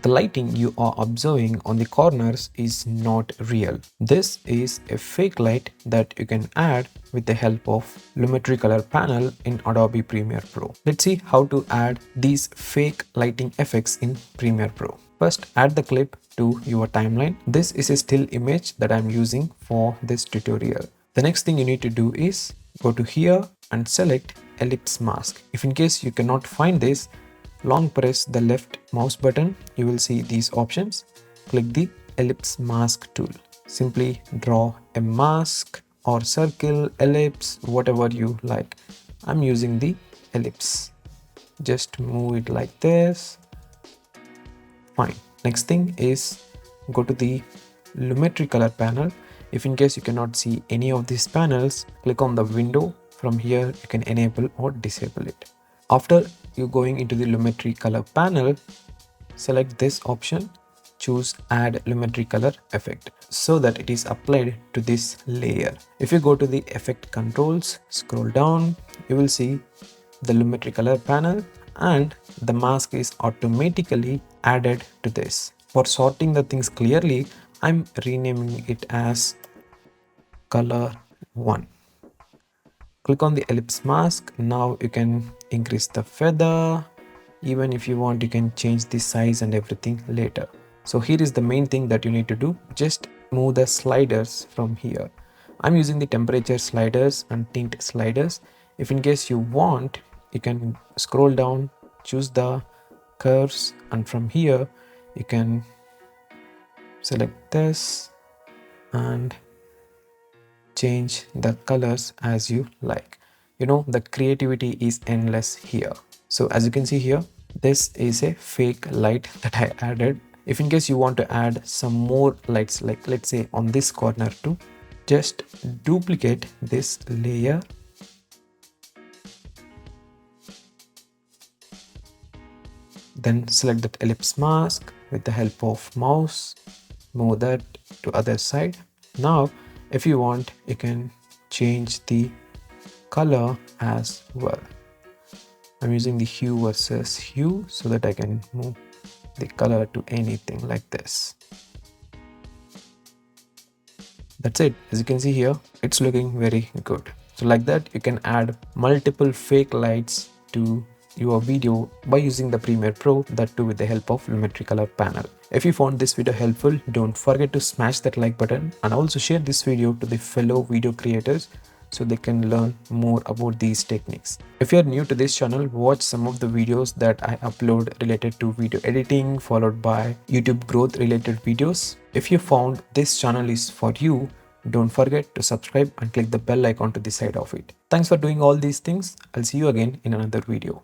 The lighting you are observing on the corners is not real. This is a fake light that you can add with the help of Lumetri Color panel in Adobe Premiere Pro. Let's see how to add these fake lighting effects in Premiere Pro. First, add the clip to your timeline. This is a still image that I'm using for this tutorial. The next thing you need to do is go to here and select ellipse mask. If in case you cannot find this, long press the left mouse button, you will see these options. Click the ellipse mask tool. Simply draw a mask or circle, ellipse, whatever you like. I'm using the ellipse. Just move it like this. Fine. Next thing is go to the Lumetri Color panel. If in case you cannot see any of these panels, click on the window. From here you can enable or disable it. After you going into the Lumetri Color panel, select this option, choose add Lumetri Color effect so that it is applied to this layer. If you go to the effect controls, scroll down, you will see the Lumetri Color panel and the mask is automatically added to this. For sorting the things clearly, I'm renaming it as color 1. Click on the ellipse mask. Now you can increase the feather. Even if you want, you can change the size and everything later. So here is the main thing that you need to do. Just move the sliders from here. I'm using the temperature sliders and tint sliders. If in case you want, you can scroll down, choose the curves, and from here you can select this and change the colors as you like. The creativity is endless here. So as you can see here, this is a fake light that I added. If in case you want to add some more lights, like let's say on this corner too, just duplicate this layer, then select that ellipse mask with the help of mouse, move that to other side. Now if you want, you can change the color as well. I'm using the hue versus hue so that I can move the color to anything like this. That's it. As you can see here, it's looking very good. So like that, you can add multiple fake lights to your video by using the Premiere Pro, that too with the help of Lumetri Color panel. If you found this video helpful, don't forget to smash that like button and also share this video to the fellow video creators so they can learn more about these techniques. If you are new to this channel, watch some of the videos that I upload related to video editing, followed by YouTube growth related videos. If you found this channel is for you, don't forget to subscribe and click the bell icon to the side of it. Thanks for doing all these things. I'll see you again in another video.